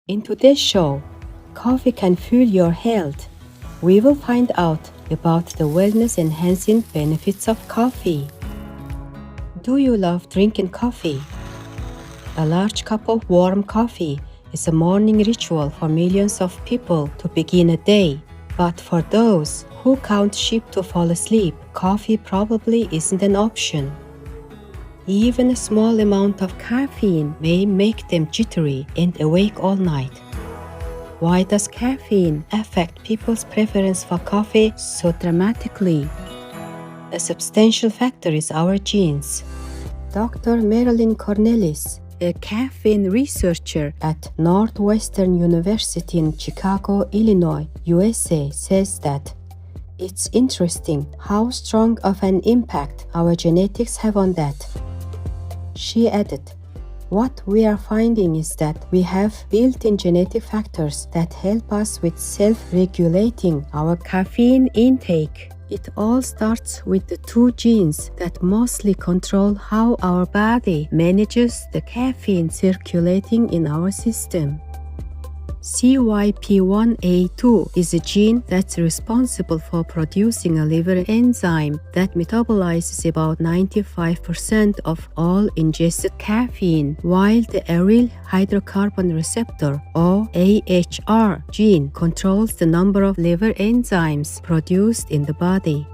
In today's show, coffee can fuel your health. We will find out about the wellness-enhancing benefits of coffee. Do you love drinking coffee? A large cup of warm coffee is a morning ritual for millions of people to begin a day. But for those who can't sheep to fall asleep, coffee probably isn't an option. Even a small amount of caffeine may make them jittery and awake all night. Why does caffeine affect people's preference for coffee so dramatically? A substantial factor is our genes. Dr. Marilyn Cornelis, a caffeine researcher at Northwestern University in Chicago, Illinois, USA, says that it's interesting how strong of an impact our genetics have on that. She added, "What we are finding is that we have built-in genetic factors that help us with self-regulating our caffeine intake. It all starts with the two genes that mostly control how our body manages the caffeine circulating in our system. CYP1A2 is a gene that's responsible for producing a liver enzyme that metabolizes about 95% of all ingested caffeine, while the aryl hydrocarbon receptor, or AHR gene, controls the number of liver enzymes produced in the body.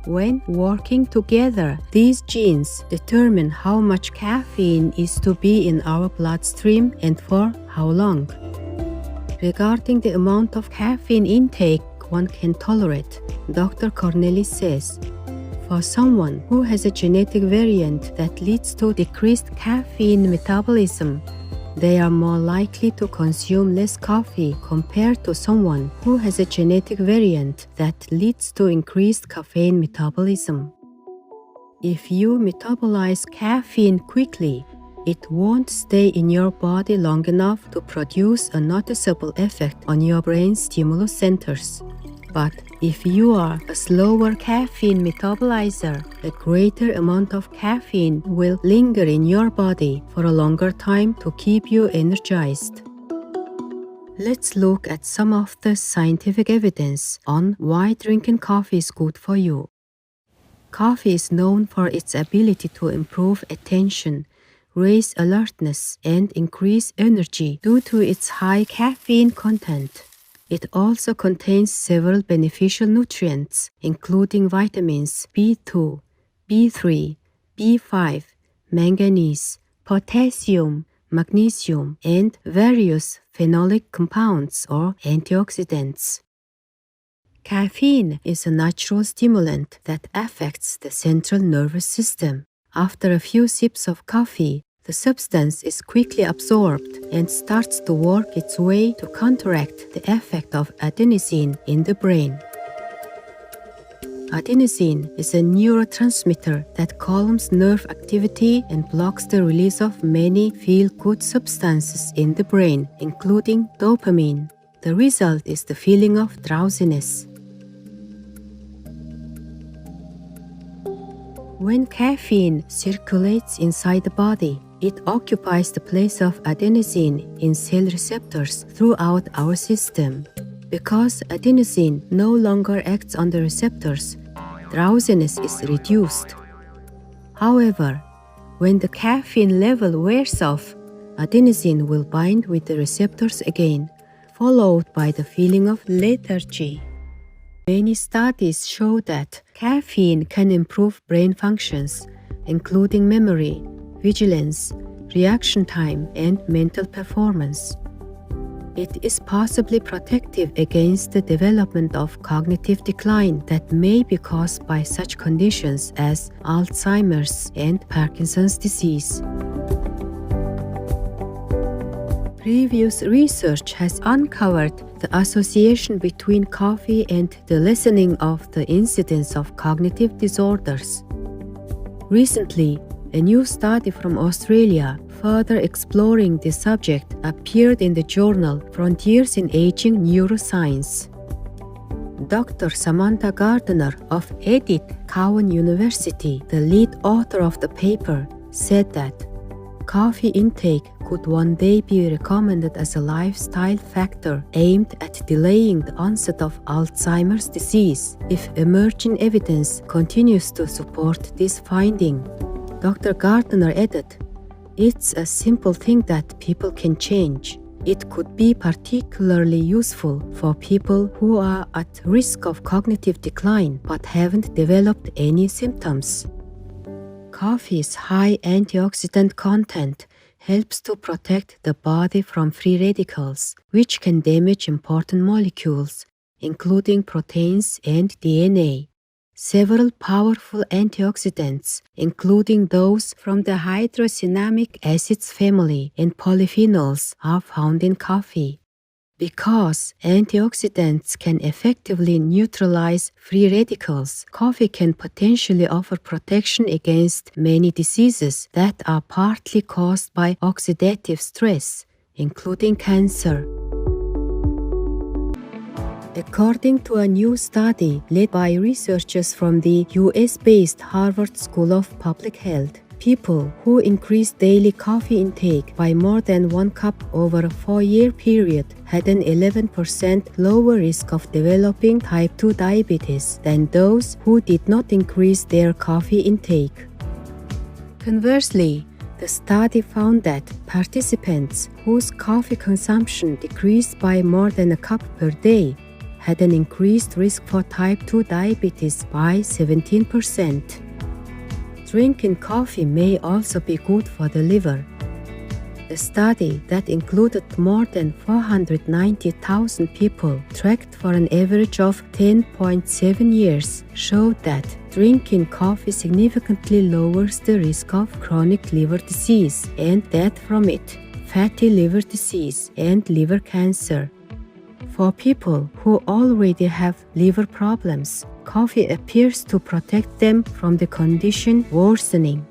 When working together, these genes determine how much caffeine is to be in our bloodstream and for how long. Regarding the amount of caffeine intake one can tolerate, Dr. Cornelis says, for someone who has a genetic variant that leads to decreased caffeine metabolism, they are more likely to consume less coffee compared to someone who has a genetic variant that leads to increased caffeine metabolism. If you metabolize caffeine quickly, it won't stay in your body long enough to produce a noticeable effect on your brain stimulus centers. But if you are a slower caffeine metabolizer, a greater amount of caffeine will linger in your body for a longer time to keep you energized. Let's look at some of the scientific evidence on why drinking coffee is good for you. Coffee is known for its ability to improve attention, raise alertness, and increase energy due to its high caffeine content. It also contains several beneficial nutrients, including vitamins B2, B3, B5, manganese, potassium, magnesium, and various phenolic compounds or antioxidants. Caffeine is a natural stimulant that affects the central nervous system. After a few sips of coffee, the substance is quickly absorbed and starts to work its way to counteract the effect of adenosine in the brain. Adenosine is a neurotransmitter that calms nerve activity and blocks the release of many feel-good substances in the brain, including dopamine. The result is the feeling of drowsiness. When caffeine circulates inside the body, it occupies the place of adenosine in cell receptors throughout our system. Because adenosine no longer acts on the receptors, drowsiness is reduced. However, when the caffeine level wears off, adenosine will bind with the receptors again, followed by the feeling of lethargy. Many studies show that caffeine can improve brain functions, including memory, vigilance, reaction time, and mental performance. It is possibly protective against the development of cognitive decline that may be caused by such conditions as Alzheimer's and Parkinson's disease. Previous research has uncovered the association between coffee and the lessening of the incidence of cognitive disorders. Recently, a new study from Australia, further exploring this subject, appeared in the journal Frontiers in Aging Neuroscience. Dr. Samantha Gardner of Edith Cowan University, the lead author of the paper, said that coffee intake could one day be recommended as a lifestyle factor aimed at delaying the onset of Alzheimer's disease if emerging evidence continues to support this finding. Dr. Gardner added, "It's a simple thing that people can change. It could be particularly useful for people who are at risk of cognitive decline but haven't developed any symptoms." Coffee's high antioxidant content helps to protect the body from free radicals, which can damage important molecules, including proteins and DNA. Several powerful antioxidants, including those from the hydrocinamic acids family and polyphenols, are found in coffee. Because antioxidants can effectively neutralize free radicals, coffee can potentially offer protection against many diseases that are partly caused by oxidative stress, including cancer. According to a new study led by researchers from the US-based Harvard School of Public Health, people who increased daily coffee intake by more than 1 cup over a 4-year period had an 11% lower risk of developing type 2 diabetes than those who did not increase their coffee intake. Conversely, the study found that participants whose coffee consumption decreased by more than a cup per day had an increased risk for type 2 diabetes by 17%. Drinking coffee may also be good for the liver. The study that included more than 490,000 people tracked for an average of 10.7 years showed that drinking coffee significantly lowers the risk of chronic liver disease and death from it, fatty liver disease, and liver cancer. For people who already have liver problems, coffee appears to protect them from the condition worsening.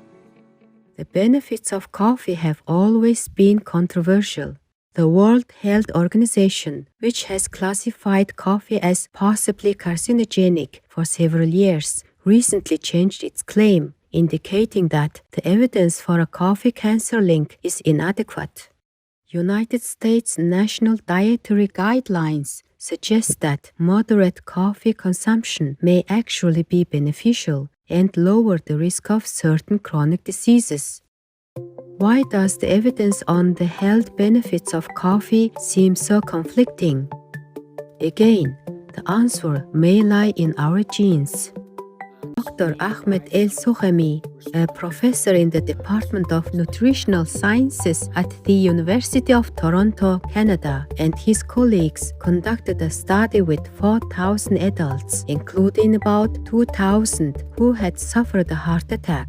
The benefits of coffee have always been controversial. The World Health Organization, which has classified coffee as possibly carcinogenic for several years, recently changed its claim, indicating that the evidence for a coffee cancer link is inadequate. United States National Dietary Guidelines suggest that moderate coffee consumption may actually be beneficial and lower the risk of certain chronic diseases. Why does the evidence on the health benefits of coffee seem so conflicting? Again, the answer may lie in our genes. Dr. Ahmed El-Soukhami, a professor in the Department of Nutritional Sciences at the University of Toronto, Canada, and his colleagues conducted a study with 4,000 adults, including about 2,000 who had suffered a heart attack.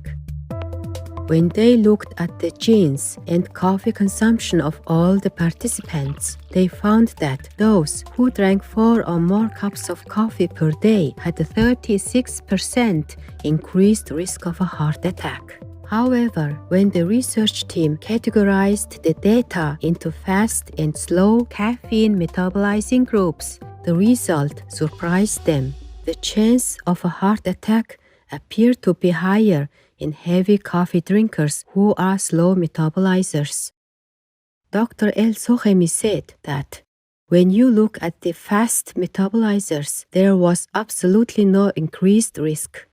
When they looked at the genes and coffee consumption of all the participants, they found that those who drank 4 or more cups of coffee per day had a 36% increased risk of a heart attack. However, when the research team categorized the data into fast and slow caffeine metabolizing groups, the result surprised them. The chance of a heart attack appeared to be higher in heavy coffee drinkers who are slow metabolizers. Dr. El-Soukhami said that when you look at the fast metabolizers, there was absolutely no increased risk.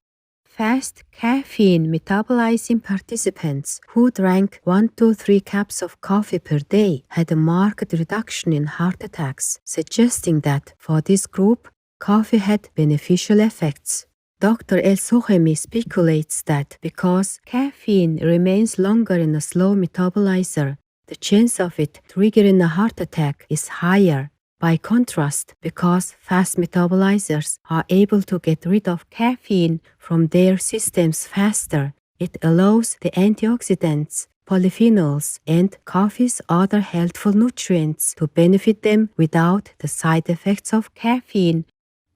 Fast caffeine metabolizing participants who drank 1 to 3 cups of coffee per day had a marked reduction in heart attacks, suggesting that for this group, coffee had beneficial effects. Dr. El-Soukhami speculates that because caffeine remains longer in a slow metabolizer, the chance of it triggering a heart attack is higher. By contrast, because fast metabolizers are able to get rid of caffeine from their systems faster, it allows the antioxidants, polyphenols, and coffee's other healthful nutrients to benefit them without the side effects of caffeine.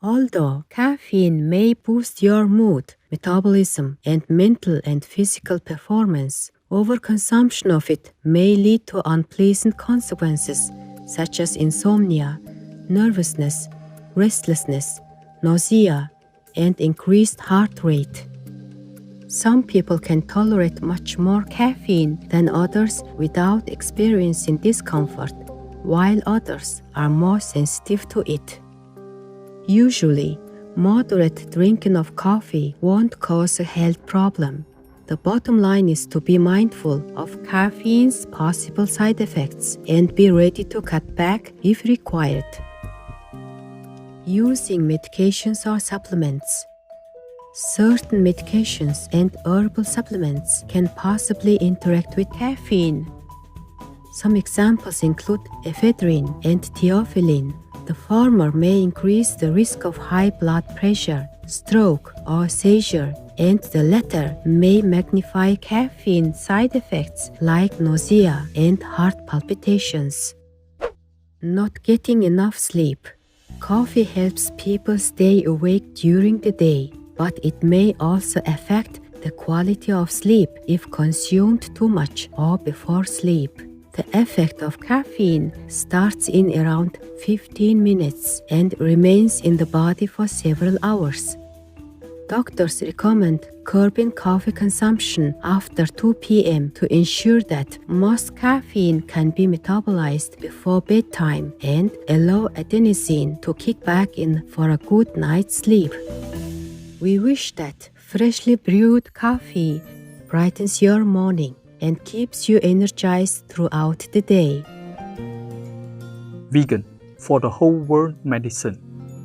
Although caffeine may boost your mood, metabolism, and mental and physical performance, overconsumption of it may lead to unpleasant consequences such as insomnia, nervousness, restlessness, nausea, and increased heart rate. Some people can tolerate much more caffeine than others without experiencing discomfort, while others are more sensitive to it. Usually, moderate drinking of coffee won't cause a health problem. The bottom line is to be mindful of caffeine's possible side effects and be ready to cut back if required. Using medications or supplements. Certain medications and herbal supplements can possibly interact with caffeine. Some examples include ephedrine and theophylline. The former may increase the risk of high blood pressure, stroke, or seizure, and the latter may magnify caffeine side effects like nausea and heart palpitations. Not getting enough sleep. Coffee helps people stay awake during the day, but it may also affect the quality of sleep if consumed too much or before sleep. The effect of caffeine starts in around 15 minutes and remains in the body for several hours. Doctors recommend curbing coffee consumption after 2 p.m. to ensure that most caffeine can be metabolized before bedtime and allow adenosine to kick back in for a good night's sleep. We wish that freshly brewed coffee brightens your morning and keeps you energized throughout the day. Vegan for the whole world medicine.